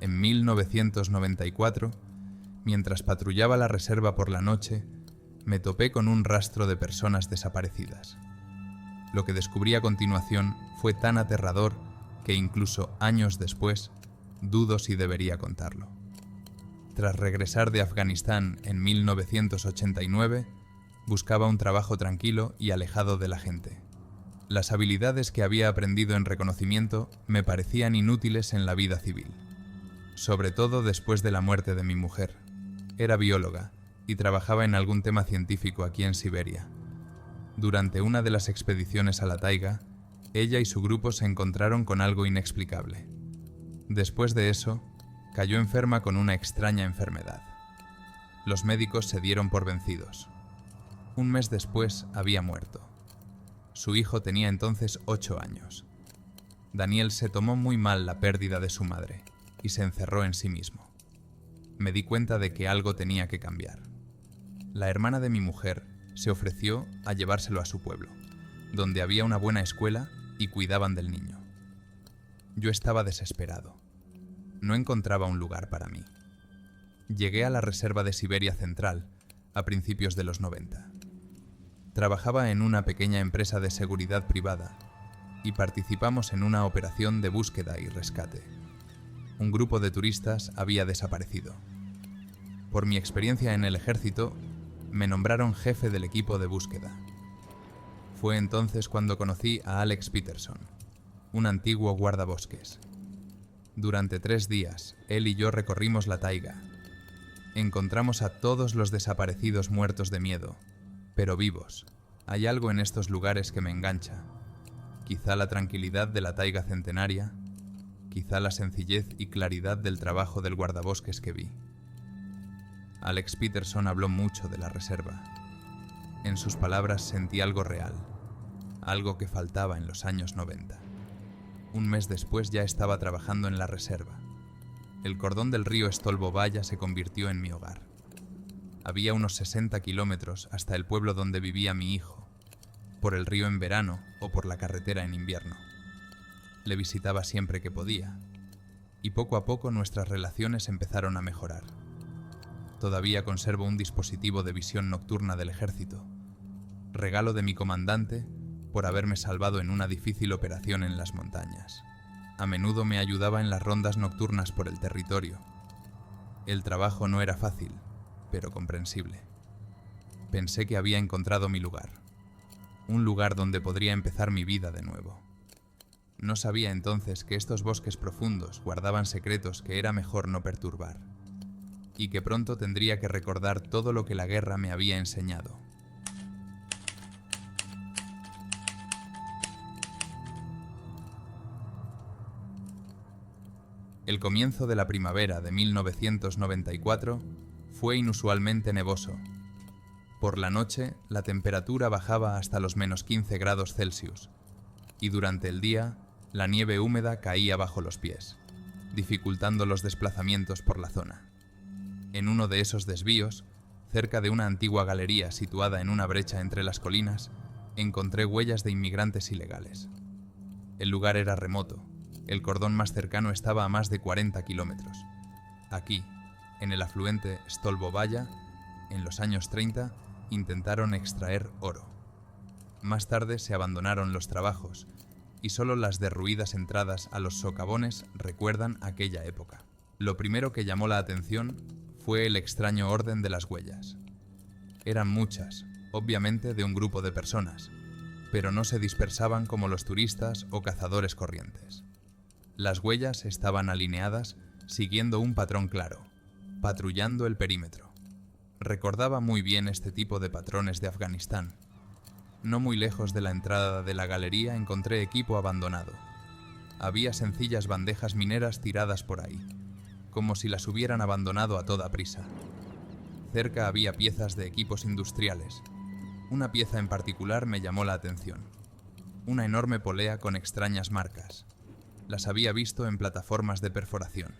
En 1994, mientras patrullaba la reserva por la noche, me topé con un rastro de personas desaparecidas. Lo que descubrí a continuación fue tan aterrador que incluso años después dudo si debería contarlo. Tras regresar de Afganistán en 1989, buscaba un trabajo tranquilo y alejado de la gente. Las habilidades que había aprendido en reconocimiento me parecían inútiles en la vida civil, sobre todo después de la muerte de mi mujer. Era bióloga y trabajaba en algún tema científico aquí en Siberia. Durante una de las expediciones a la taiga, ella y su grupo se encontraron con algo inexplicable. Después de eso, cayó enferma con una extraña enfermedad. Los médicos se dieron por vencidos. Un mes después había muerto. Su hijo tenía entonces 8 años. Daniel se tomó muy mal la pérdida de su madre y se encerró en sí mismo. Me di cuenta de que algo tenía que cambiar. La hermana de mi mujer se ofreció a llevárselo a su pueblo, donde había una buena escuela y cuidaban del niño. Yo estaba desesperado. No encontraba un lugar para mí. Llegué a la reserva de Siberia Central a principios de los 90. Trabajaba en una pequeña empresa de seguridad privada y participamos en una operación de búsqueda y rescate. Un grupo de turistas había desaparecido. Por mi experiencia en el ejército, me nombraron jefe del equipo de búsqueda. Fue entonces cuando conocí a Alex Peterson, un antiguo guardabosques. Durante 3 días, él y yo recorrimos la taiga. Encontramos a todos los desaparecidos muertos de miedo, pero vivos. Hay algo en estos lugares que me engancha. Quizá la tranquilidad de la taiga centenaria, quizá la sencillez y claridad del trabajo del guardabosques que vi. Alex Peterson habló mucho de la reserva. En sus palabras sentí algo real, algo que faltaba en los años 90. Un mes después ya estaba trabajando en la reserva. El cordón del río Stolbovaya se convirtió en mi hogar. Había unos 60 kilómetros hasta el pueblo donde vivía mi hijo, por el río en verano o por la carretera en invierno. Le visitaba siempre que podía, y poco a poco nuestras relaciones empezaron a mejorar. Todavía conservo un dispositivo de visión nocturna del ejército, regalo de mi comandante por haberme salvado en una difícil operación en las montañas. A menudo me ayudaba en las rondas nocturnas por el territorio. El trabajo no era fácil, pero comprensible. Pensé que había encontrado mi lugar, un lugar donde podría empezar mi vida de nuevo. No sabía entonces que estos bosques profundos guardaban secretos que era mejor no perturbar, y que pronto tendría que recordar todo lo que la guerra me había enseñado. El comienzo de la primavera de 1994 fue inusualmente nevoso. Por la noche, la temperatura bajaba hasta los -15 grados Celsius, y durante el día, la nieve húmeda caía bajo los pies, dificultando los desplazamientos por la zona. En uno de esos desvíos, cerca de una antigua galería situada en una brecha entre las colinas, encontré huellas de inmigrantes ilegales. El lugar era remoto. El cordón más cercano estaba a más de 40 kilómetros. Aquí, en el afluente Stolbovaya, en los años 30, intentaron extraer oro. Más tarde se abandonaron los trabajos, y solo las derruidas entradas a los socavones recuerdan aquella época. Lo primero que llamó la atención fue el extraño orden de las huellas. Eran muchas, obviamente de un grupo de personas, pero no se dispersaban como los turistas o cazadores corrientes. Las huellas estaban alineadas siguiendo un patrón claro, patrullando el perímetro. Recordaba muy bien este tipo de patrones de Afganistán. No muy lejos de la entrada de la galería encontré equipo abandonado. Había sencillas bandejas mineras tiradas por ahí, como si las hubieran abandonado a toda prisa. Cerca había piezas de equipos industriales. Una pieza en particular me llamó la atención. Una enorme polea con extrañas marcas. Las había visto en plataformas de perforación.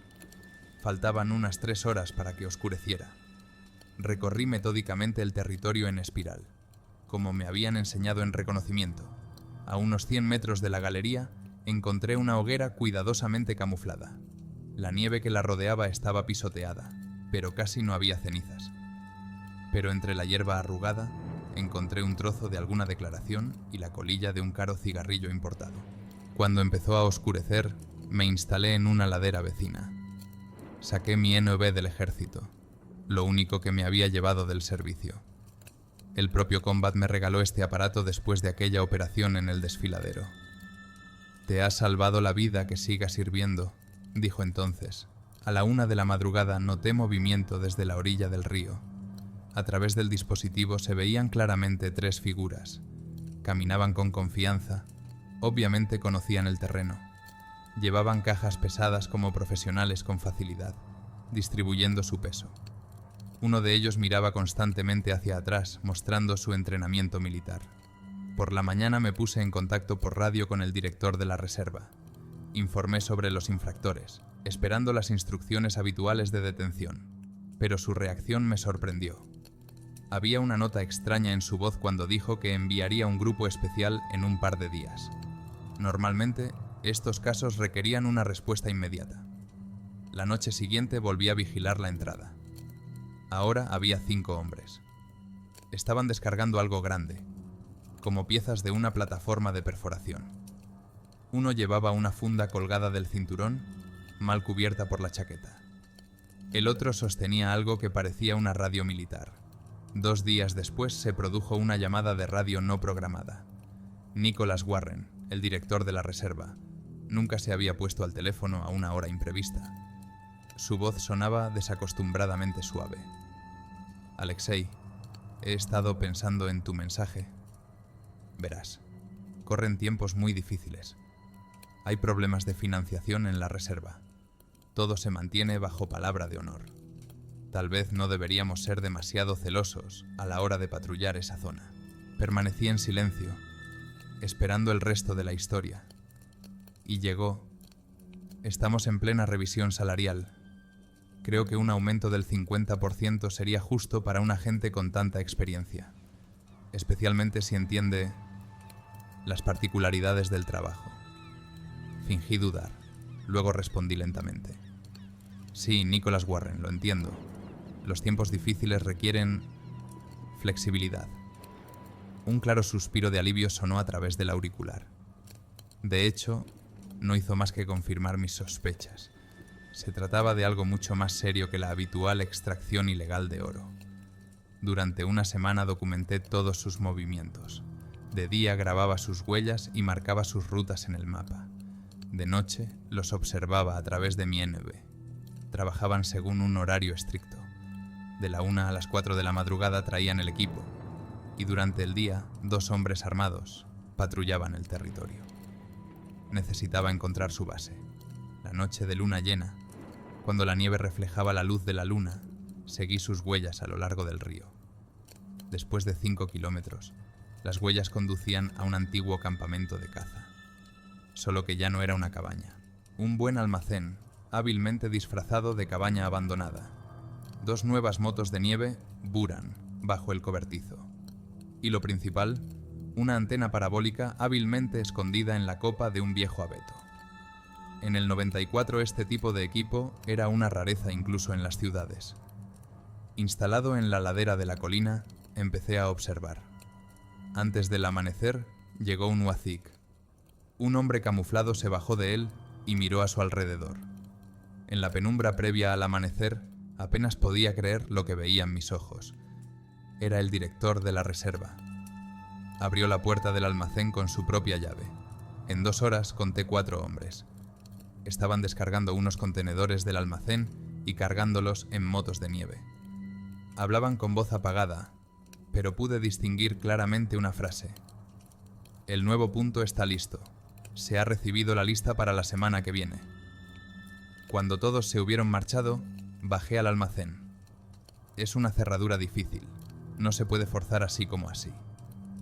Faltaban unas 3 horas para que oscureciera. Recorrí metódicamente el territorio en espiral, como me habían enseñado en reconocimiento. A unos 100 metros de la galería encontré una hoguera cuidadosamente camuflada. La nieve que la rodeaba estaba pisoteada, pero casi no había cenizas. Pero entre la hierba arrugada encontré un trozo de alguna declaración y la colilla de un caro cigarrillo importado. Cuando empezó a oscurecer, me instalé en una ladera vecina. Saqué mi NV del ejército, lo único que me había llevado del servicio. El propio Combat me regaló este aparato después de aquella operación en el desfiladero. «Te ha salvado la vida que siga sirviendo», dijo entonces. A la 1 de la madrugada noté movimiento desde la orilla del río. A través del dispositivo se veían claramente 3 figuras. Caminaban con confianza. Obviamente conocían el terreno. Llevaban cajas pesadas como profesionales con facilidad, distribuyendo su peso. Uno de ellos miraba constantemente hacia atrás, mostrando su entrenamiento militar. Por la mañana me puse en contacto por radio con el director de la reserva. Informé sobre los infractores, esperando las instrucciones habituales de detención. Pero su reacción me sorprendió. Había una nota extraña en su voz cuando dijo que enviaría un grupo especial en un par de días. Normalmente, estos casos requerían una respuesta inmediata. La noche siguiente volví a vigilar la entrada. Ahora había 5 hombres. Estaban descargando algo grande, como piezas de una plataforma de perforación. Uno llevaba una funda colgada del cinturón, mal cubierta por la chaqueta. El otro sostenía algo que parecía una radio militar. 2 días después se produjo una llamada de radio no programada. Nicholas Warren, el director de la reserva, nunca se había puesto al teléfono a una hora imprevista. Su voz sonaba desacostumbradamente suave. «Alexei, he estado pensando en tu mensaje. Verás, corren tiempos muy difíciles. Hay problemas de financiación en la reserva. Todo se mantiene bajo palabra de honor. Tal vez no deberíamos ser demasiado celosos a la hora de patrullar esa zona». Permanecí en silencio, esperando el resto de la historia. Y llegó. Estamos en plena revisión salarial. Creo que un aumento del 50% sería justo para un agente con tanta experiencia, especialmente si entiende las particularidades del trabajo. Fingí dudar, luego respondí lentamente. Sí, Nicholas Warren, lo entiendo. Los tiempos difíciles requieren flexibilidad. Un claro suspiro de alivio sonó a través del auricular. De hecho, no hizo más que confirmar mis sospechas. Se trataba de algo mucho más serio que la habitual extracción ilegal de oro. Durante una semana documenté todos sus movimientos. De día grababa sus huellas y marcaba sus rutas en el mapa. De noche los observaba a través de mi NV. Trabajaban según un horario estricto. De la 1 a las 4 de la madrugada traían el equipo, y durante el día 2 hombres armados patrullaban el territorio. Necesitaba encontrar su base. La noche de luna llena, cuando la nieve reflejaba la luz de la luna, seguí sus huellas a lo largo del río. Después de 5 kilómetros, las huellas conducían a un antiguo campamento de caza. Solo que ya no era una cabaña. Un buen almacén, hábilmente disfrazado de cabaña abandonada. 2 nuevas motos de nieve Buran bajo el cobertizo. Y lo principal, una antena parabólica hábilmente escondida en la copa de un viejo abeto. En el 94 este tipo de equipo era una rareza incluso en las ciudades. Instalado en la ladera de la colina, empecé a observar. Antes del amanecer, llegó un Wazik. Un hombre camuflado se bajó de él y miró a su alrededor. En la penumbra previa al amanecer, apenas podía creer lo que veían mis ojos. Era el director de la reserva. Abrió la puerta del almacén con su propia llave. En 2 horas conté 4 hombres. Estaban descargando unos contenedores del almacén y cargándolos en motos de nieve. Hablaban con voz apagada, pero pude distinguir claramente una frase. «El nuevo punto está listo. Se ha recibido la lista para la semana que viene». Cuando todos se hubieron marchado, bajé al almacén. Es una cerradura difícil. No se puede forzar así como así.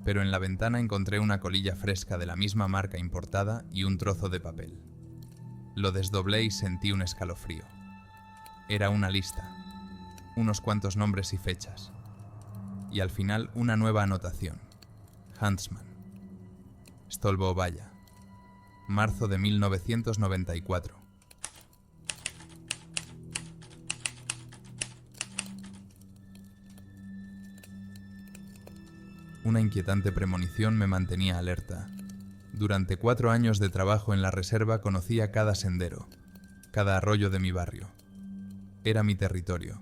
Pero en la ventana encontré una colilla fresca de la misma marca importada y un trozo de papel. Lo desdoblé y sentí un escalofrío. Era una lista, unos cuantos nombres y fechas. Y al final una nueva anotación. Huntsman. Stolbovaya. Marzo de 1994. Una inquietante premonición me mantenía alerta. Durante 4 años de trabajo en la reserva conocía cada sendero, cada arroyo de mi barrio. Era mi territorio.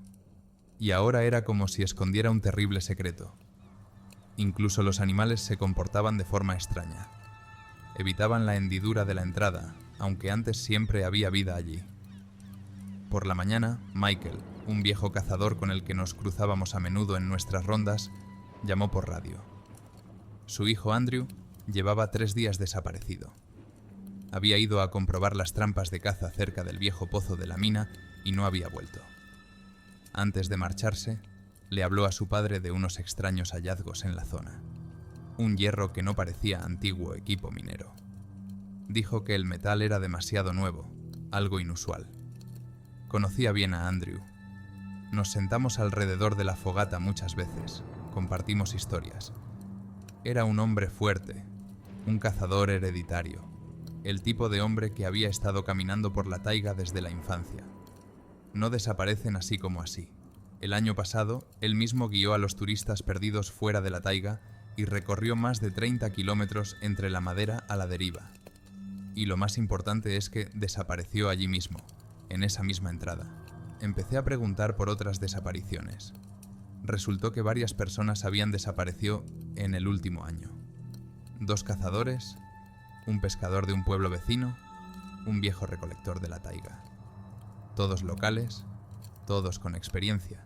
Y ahora era como si escondiera un terrible secreto. Incluso los animales se comportaban de forma extraña. Evitaban la hendidura de la entrada, aunque antes siempre había vida allí. Por la mañana, Michael, un viejo cazador con el que nos cruzábamos a menudo en nuestras rondas, llamó por radio. Su hijo Andrew llevaba 3 días desaparecido. Había ido a comprobar las trampas de caza cerca del viejo pozo de la mina y no había vuelto. Antes de marcharse, le habló a su padre de unos extraños hallazgos en la zona. Un hierro que no parecía antiguo equipo minero. Dijo que el metal era demasiado nuevo, algo inusual. Conocía bien a Andrew. Nos sentamos alrededor de la fogata muchas veces, compartimos historias. Era un hombre fuerte, un cazador hereditario, el tipo de hombre que había estado caminando por la taiga desde la infancia. No desaparecen así como así. El año pasado, él mismo guió a los turistas perdidos fuera de la taiga y recorrió más de 30 kilómetros entre la madera a la deriva. Y lo más importante es que desapareció allí mismo, en esa misma entrada. Empecé a preguntar por otras desapariciones. Resultó que varias personas habían desaparecido en el último año. 2 cazadores, un pescador de un pueblo vecino, un viejo recolector de la taiga. Todos locales, todos con experiencia,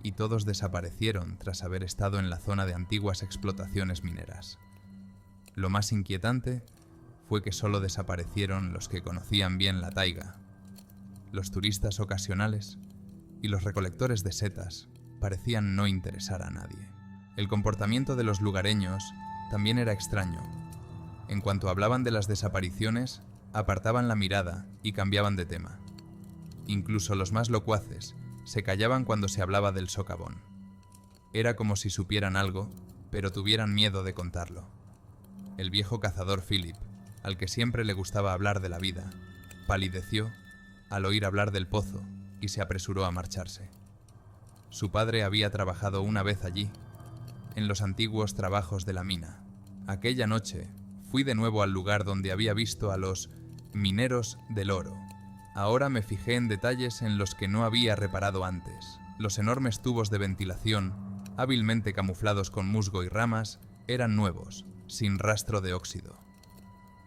y todos desaparecieron tras haber estado en la zona de antiguas explotaciones mineras. Lo más inquietante fue que solo desaparecieron los que conocían bien la taiga. Los turistas ocasionales y los recolectores de setas parecían no interesar a nadie. El comportamiento de los lugareños también era extraño. En cuanto hablaban de las desapariciones, apartaban la mirada y cambiaban de tema. Incluso los más locuaces se callaban cuando se hablaba del socavón. Era como si supieran algo, pero tuvieran miedo de contarlo. El viejo cazador Philip, al que siempre le gustaba hablar de la vida, palideció al oír hablar del pozo y se apresuró a marcharse. Su padre había trabajado una vez allí, en los antiguos trabajos de la mina. Aquella noche fui de nuevo al lugar donde había visto a los mineros del oro. Ahora me fijé en detalles en los que no había reparado antes. Los enormes tubos de ventilación, hábilmente camuflados con musgo y ramas, eran nuevos, sin rastro de óxido.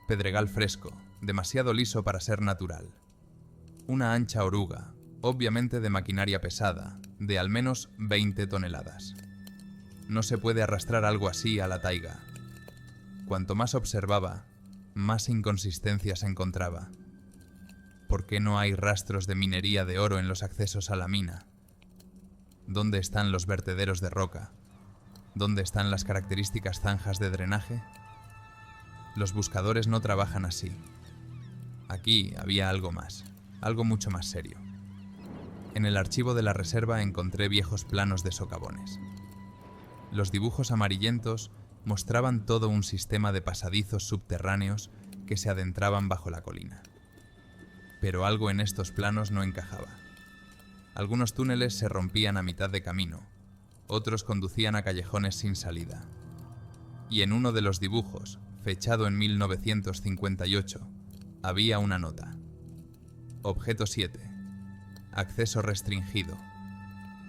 Pedregal fresco, demasiado liso para ser natural. Una ancha oruga, obviamente de maquinaria pesada, de al menos 20 toneladas. No se puede arrastrar algo así a la taiga. Cuanto más observaba, más inconsistencias encontraba. ¿Por qué no hay rastros de minería de oro en los accesos a la mina? ¿Dónde están los vertederos de roca? ¿Dónde están las características zanjas de drenaje? Los buscadores no trabajan así. Aquí había algo más, algo mucho más serio. En el archivo de la reserva encontré viejos planos de socavones. Los dibujos amarillentos mostraban todo un sistema de pasadizos subterráneos que se adentraban bajo la colina. Pero algo en estos planos no encajaba. Algunos túneles se rompían a mitad de camino, otros conducían a callejones sin salida. Y en uno de los dibujos, fechado en 1958, había una nota. Objeto 7. Acceso restringido.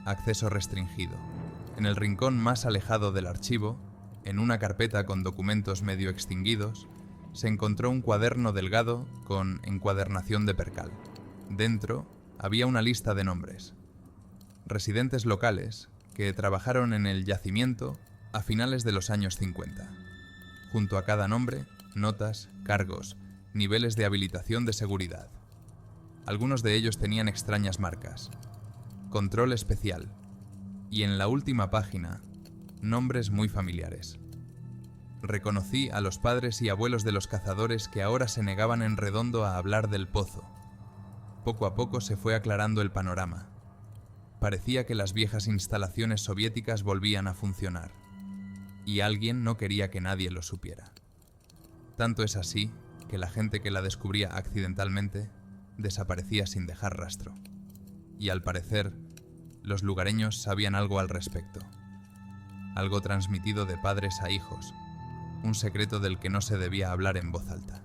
Acceso restringido. En el rincón más alejado del archivo, en una carpeta con documentos medio extinguidos, se encontró un cuaderno delgado con encuadernación de percal. Dentro había una lista de nombres. Residentes locales que trabajaron en el yacimiento a finales de los años 50. Junto a cada nombre, notas, cargos, niveles de habilitación de seguridad. Algunos de ellos tenían extrañas marcas. Control especial. Y en la última página, nombres muy familiares. Reconocí a los padres y abuelos de los cazadores que ahora se negaban en redondo a hablar del pozo. Poco a poco se fue aclarando el panorama. Parecía que las viejas instalaciones soviéticas volvían a funcionar. Y alguien no quería que nadie lo supiera. Tanto es así que la gente que la descubría accidentalmente desaparecía sin dejar rastro. Y al parecer, los lugareños sabían algo al respecto. algo transmitido de padres a hijos, un secreto del que no se debía hablar en voz alta.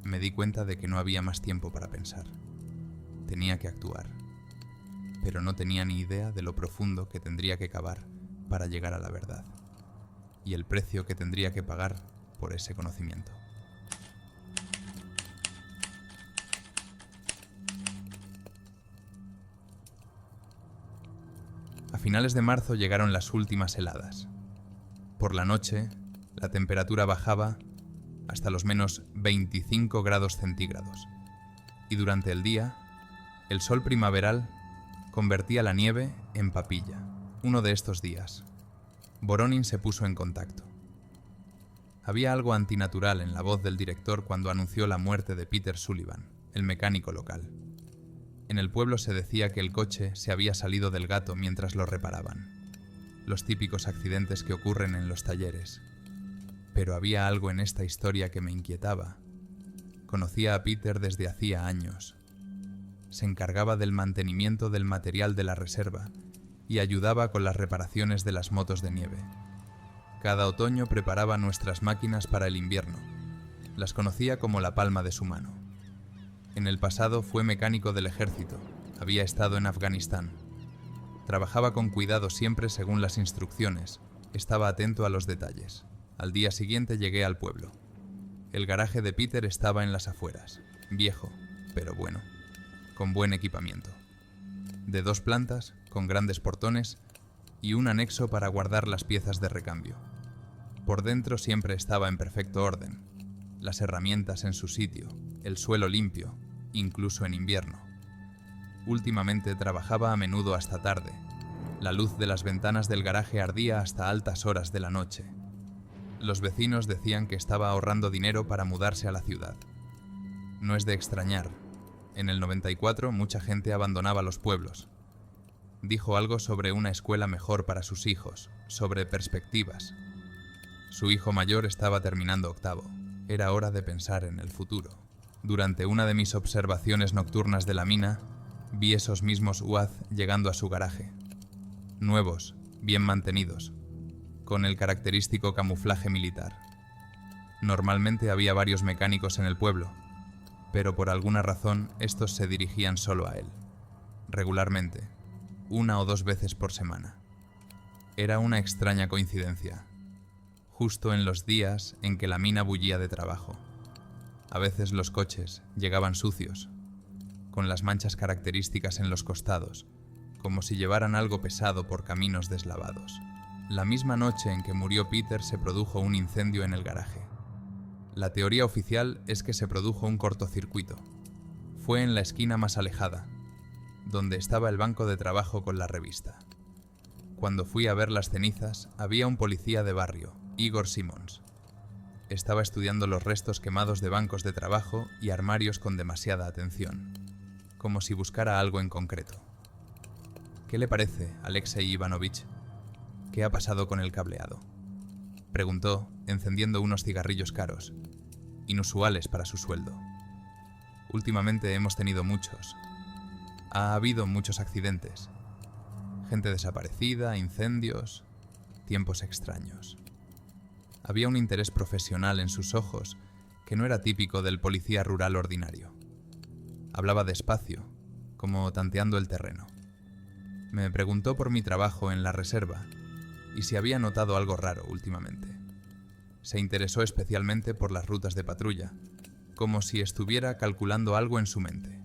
Me di cuenta de que no había más tiempo para pensar. Tenía que actuar, pero no tenía ni idea de lo profundo que tendría que cavar para llegar a la verdad, y el precio que tendría que pagar por ese conocimiento. A finales de marzo llegaron las últimas heladas. Por la noche, la temperatura bajaba hasta los menos 25 grados centígrados, y durante el día, el sol primaveral convertía la nieve en papilla. Uno de estos días, Voronin se puso en contacto. Había algo antinatural en la voz del director cuando anunció la muerte de Peter Sullivan, el mecánico local. En el pueblo se decía que el coche se había salido del gato mientras lo reparaban. Los típicos accidentes que ocurren en los talleres. Pero había algo en esta historia que me inquietaba. Conocía a Peter desde hacía años. Se encargaba del mantenimiento del material de la reserva y ayudaba con las reparaciones de las motos de nieve. Cada otoño preparaba nuestras máquinas para el invierno. Las conocía como la palma de su mano. En el pasado fue mecánico del ejército. Había estado en Afganistán. Trabajaba con cuidado siempre según las instrucciones. Estaba atento a los detalles. Al día siguiente llegué al pueblo. El garaje de Peter estaba en las afueras. Viejo, pero bueno. Con buen equipamiento. De 2 plantas, con grandes portones y un anexo para guardar las piezas de recambio. Por dentro siempre estaba en perfecto orden. Las herramientas en su sitio, el suelo limpio, incluso en invierno. Últimamente trabajaba a menudo hasta tarde. La luz de las ventanas del garaje ardía hasta altas horas de la noche. Los vecinos decían que estaba ahorrando dinero para mudarse a la ciudad. No es de extrañar. En el 94 mucha gente abandonaba los pueblos. Dijo algo sobre una escuela mejor para sus hijos, sobre perspectivas. Su hijo mayor estaba terminando octavo. Era hora de pensar en el futuro. Durante una de mis observaciones nocturnas de la mina, vi esos mismos UAZ llegando a su garaje. Nuevos, bien mantenidos, con el característico camuflaje militar. Normalmente había varios mecánicos en el pueblo, pero por alguna razón estos se dirigían solo a él. Regularmente, 1 o 2 veces por semana. Era una extraña coincidencia, justo en los días en que la mina bullía de trabajo. A veces los coches llegaban sucios, con las manchas características en los costados, como si llevaran algo pesado por caminos deslavados. La misma noche en que murió Peter se produjo un incendio en el garaje. La teoría oficial es que se produjo un cortocircuito. Fue en la esquina más alejada, donde estaba el banco de trabajo con la revista. Cuando fui a ver las cenizas, había un policía de barrio, Igor Simmons. Estaba estudiando los restos quemados de bancos de trabajo y armarios con demasiada atención, como si buscara algo en concreto. ¿Qué le parece, Alexei Ivanovich? ¿Qué ha pasado con el cableado?, preguntó, encendiendo unos cigarrillos caros, inusuales para su sueldo. Últimamente hemos tenido muchos. Ha habido muchos accidentes. Gente desaparecida, incendios, tiempos extraños. Había un interés profesional en sus ojos que no era típico del policía rural ordinario. Hablaba despacio, como tanteando el terreno. Me preguntó por mi trabajo en la reserva y si había notado algo raro últimamente. Se interesó especialmente por las rutas de patrulla, como si estuviera calculando algo en su mente.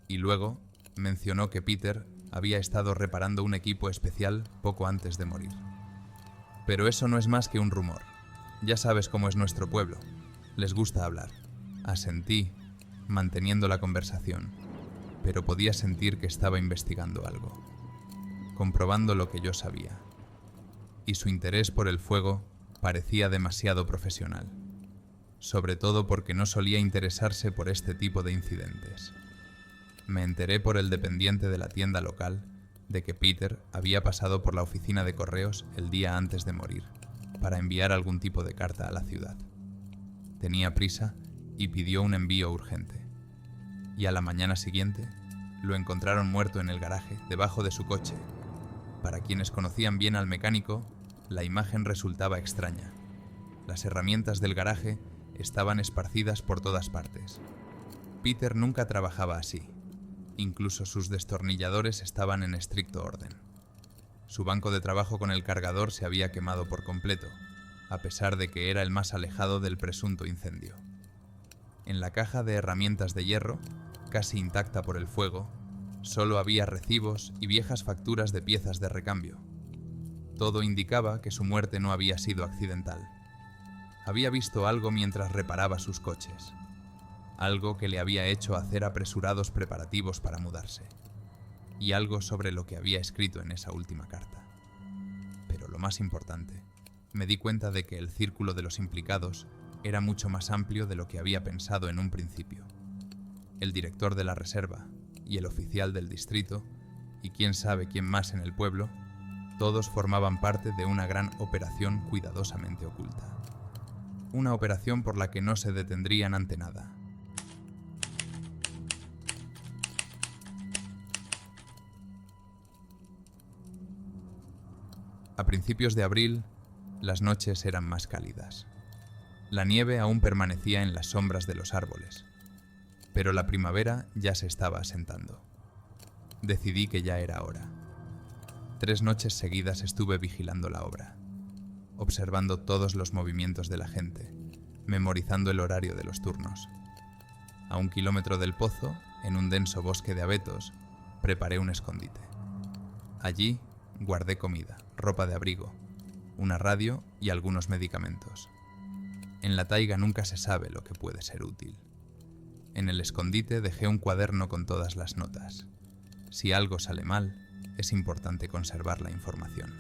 Y luego mencionó que Peter había estado reparando un equipo especial poco antes de morir. Pero eso no es más que un rumor. Ya sabes cómo es nuestro pueblo. Les gusta hablar. Asentí, manteniendo la conversación, pero podía sentir que estaba investigando algo, comprobando lo que yo sabía. Y su interés por el fuego parecía demasiado profesional, sobre todo porque no solía interesarse por este tipo de incidentes. Me enteré por el dependiente de la tienda local de que Peter había pasado por la oficina de correos el día antes de morir para enviar algún tipo de carta a la ciudad. Tenía prisa y pidió un envío urgente. Y a la mañana siguiente lo encontraron muerto en el garaje, debajo de su coche. Para quienes conocían bien al mecánico, La imagen resultaba extraña. Las herramientas del garaje estaban esparcidas por todas partes. Peter nunca trabajaba así. Incluso sus destornilladores estaban en estricto orden. Su banco de trabajo con el cargador se había quemado por completo, a pesar de que era el más alejado del presunto incendio. En la caja de herramientas de hierro, casi intacta por el fuego, solo había recibos y viejas facturas de piezas de recambio. Todo indicaba que su muerte no había sido accidental. Había visto algo mientras reparaba sus coches. Algo que le había hecho hacer apresurados preparativos para mudarse. Y algo sobre lo que había escrito en esa última carta. Pero lo más importante, me di cuenta de que el círculo de los implicados era mucho más amplio de lo que había pensado en un principio. El director de la reserva y el oficial del distrito, y quién sabe quién más en el pueblo, todos formaban parte de una gran operación cuidadosamente oculta. Una operación por la que no se detendrían ante nada. A principios de abril, las noches eran más cálidas. La nieve aún permanecía en las sombras de los árboles, pero la primavera ya se estaba asentando. Decidí que ya era hora. 3 noches seguidas estuve vigilando la obra, observando todos los movimientos de la gente, memorizando el horario de los turnos. A 1 kilómetro del pozo, en un denso bosque de abetos, preparé un escondite. Allí guardé comida, ropa de abrigo, una radio y algunos medicamentos. En la taiga nunca se sabe lo que puede ser útil. En el escondite dejé un cuaderno con todas las notas. Si algo sale mal, es importante conservar la información.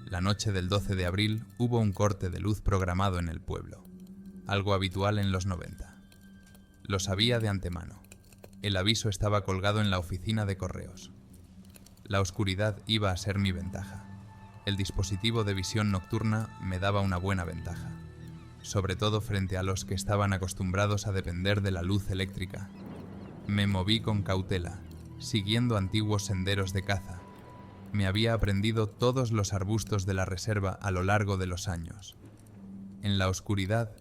La noche del 12 de abril hubo un corte de luz programado en el pueblo, algo habitual en los 90. Lo sabía de antemano. El aviso estaba colgado en la oficina de correos. La oscuridad iba a ser mi ventaja. El dispositivo de visión nocturna me daba una buena ventaja, sobre todo frente a los que estaban acostumbrados a depender de la luz eléctrica. Me moví con cautela, siguiendo antiguos senderos de caza. Me había aprendido todos los arbustos de la reserva a lo largo de los años. En la oscuridad,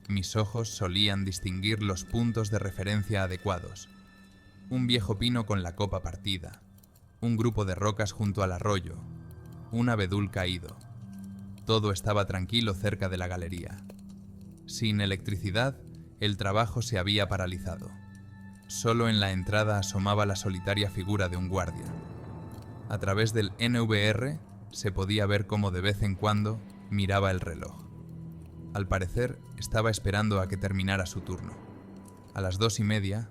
mis ojos solían distinguir los puntos de referencia adecuados. Un viejo pino con la copa partida, un grupo de rocas junto al arroyo, un abedul caído. Todo estaba tranquilo cerca de la galería. Sin electricidad, el trabajo se había paralizado. Solo en la entrada asomaba la solitaria figura de un guardia. A través del NVR se podía ver cómo de vez en cuando miraba el reloj. Al parecer, estaba esperando a que terminara su turno. A las 2:30,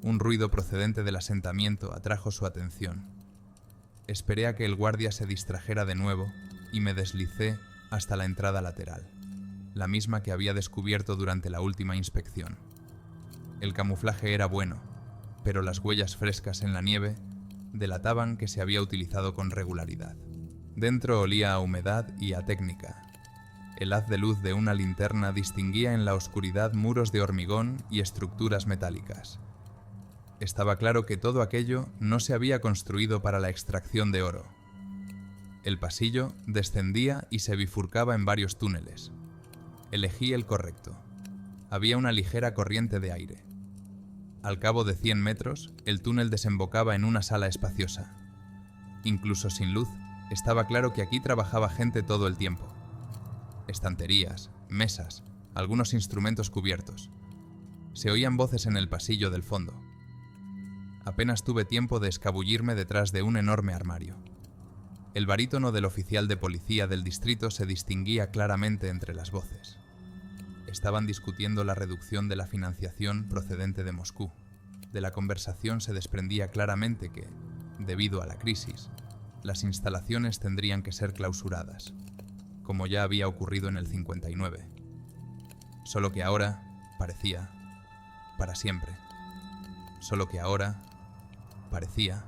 un ruido procedente del asentamiento atrajo su atención. Esperé a que el guardia se distrajera de nuevo y me deslicé hasta la entrada lateral, la misma que había descubierto durante la última inspección. El camuflaje era bueno, pero las huellas frescas en la nieve delataban que se había utilizado con regularidad. Dentro olía a humedad y a técnica. El haz de luz de una linterna distinguía en la oscuridad muros de hormigón y estructuras metálicas. Estaba claro que todo aquello no se había construido para la extracción de oro. El pasillo descendía y se bifurcaba en varios túneles. Elegí el correcto. Había una ligera corriente de aire. Al cabo de 100 metros, el túnel desembocaba en una sala espaciosa. Incluso sin luz, estaba claro que aquí trabajaba gente todo el tiempo. Estanterías, mesas, algunos instrumentos cubiertos. Se oían voces en el pasillo del fondo. Apenas tuve tiempo de escabullirme detrás de un enorme armario. El barítono del oficial de policía del distrito se distinguía claramente entre las voces. Estaban discutiendo la reducción de la financiación procedente de Moscú. De la conversación se desprendía claramente que, debido a la crisis, las instalaciones tendrían que ser clausuradas, como ya había ocurrido en el 59. Solo que ahora, parecía, para siempre. Solo que ahora, parecía,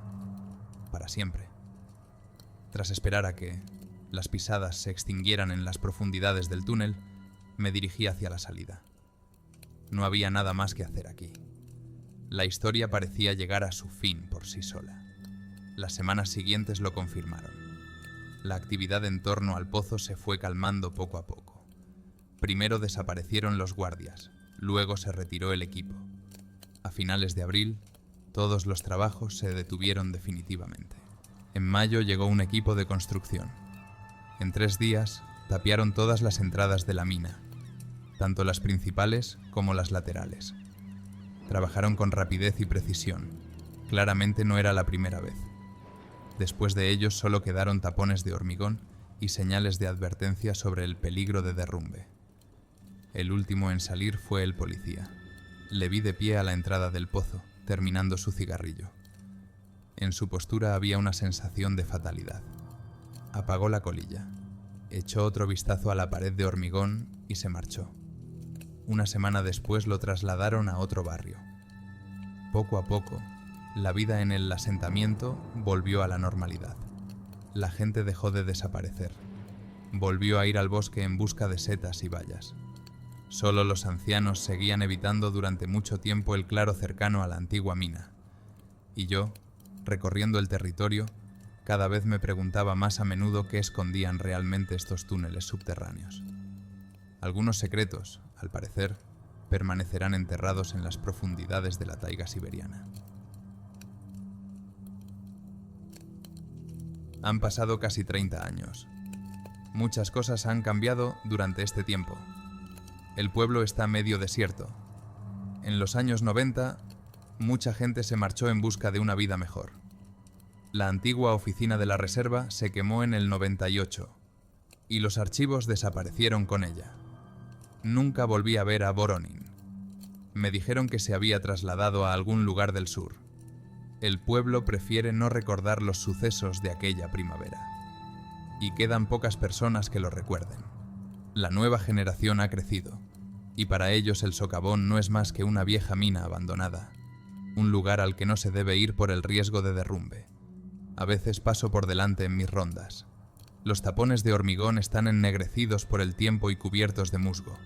para siempre. Tras esperar a que las pisadas se extinguieran en las profundidades del túnel, me dirigí hacia la salida. No había nada más que hacer aquí. La historia parecía llegar a su fin por sí sola. Las semanas siguientes lo confirmaron. la actividad en torno al pozo se fue calmando poco a poco. Primero desaparecieron los guardias, luego se retiró el equipo. A finales de abril, todos los trabajos se detuvieron definitivamente. En mayo llegó un equipo de construcción. En 3 días, tapiaron todas las entradas de la mina, tanto las principales como las laterales. Trabajaron con rapidez y precisión. Claramente no era la primera vez. Después de ellos solo quedaron tapones de hormigón y señales de advertencia sobre el peligro de derrumbe. El último en salir fue el policía. Le vi de pie a la entrada del pozo, terminando su cigarrillo. En su postura había una sensación de fatalidad. Apagó la colilla, echó otro vistazo a la pared de hormigón y se marchó. Una semana después lo trasladaron a otro barrio. Poco a poco, la vida en el asentamiento volvió a la normalidad. La gente dejó de desaparecer. Volvió a ir al bosque en busca de setas y bayas. Solo los ancianos seguían evitando durante mucho tiempo el claro cercano a la antigua mina. Y yo, recorriendo el territorio, cada vez me preguntaba más a menudo qué escondían realmente estos túneles subterráneos. Algunos secretos, al parecer, permanecerán enterrados en las profundidades de la taiga siberiana. Han pasado casi 30 años. Muchas cosas han cambiado durante este tiempo. El pueblo está medio desierto. En los años 90, mucha gente se marchó en busca de una vida mejor. La antigua oficina de la reserva se quemó en el 98 y los archivos desaparecieron con ella. Nunca volví a ver a Voronin. Me dijeron que se había trasladado a algún lugar del sur. El pueblo prefiere no recordar los sucesos de aquella primavera. Y quedan pocas personas que lo recuerden. La nueva generación ha crecido, y para ellos el socavón no es más que una vieja mina abandonada, un lugar al que no se debe ir por el riesgo de derrumbe. A veces paso por delante en mis rondas. Los tapones de hormigón están ennegrecidos por el tiempo y cubiertos de musgo.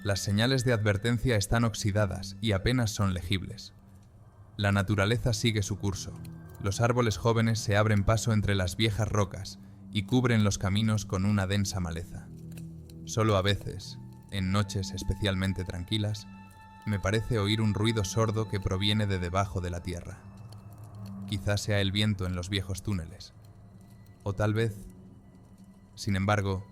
Las señales de advertencia están oxidadas y apenas son legibles. La naturaleza sigue su curso. Los árboles jóvenes se abren paso entre las viejas rocas y cubren los caminos con una densa maleza. Solo a veces, en noches especialmente tranquilas, me parece oír un ruido sordo que proviene de debajo de la tierra. Quizás sea el viento en los viejos túneles. O tal vez... Sin embargo,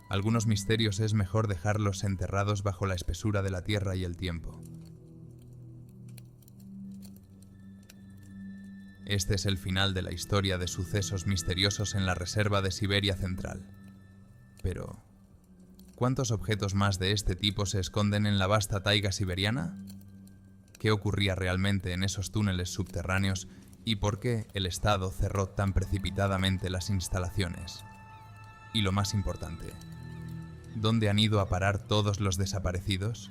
algunos misterios es mejor dejarlos enterrados bajo la espesura de la tierra y el tiempo. Este es el final de la historia de sucesos misteriosos en la reserva de Siberia Central. Pero, ¿cuántos objetos más de este tipo se esconden en la vasta taiga siberiana? ¿Qué ocurría realmente en esos túneles subterráneos y por qué el Estado cerró tan precipitadamente las instalaciones? Y lo más importante, ¿dónde han ido a parar todos los desaparecidos?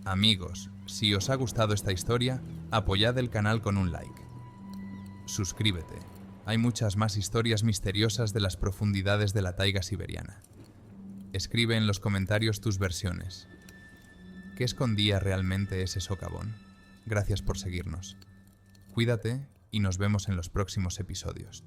Amigos, si os ha gustado esta historia, apoyad el canal con un like. Suscríbete. Hay muchas más historias misteriosas de las profundidades de la taiga siberiana. Escribe en los comentarios tus versiones. ¿Qué escondía realmente ese socavón? Gracias por seguirnos. Cuídate y nos vemos en los próximos episodios.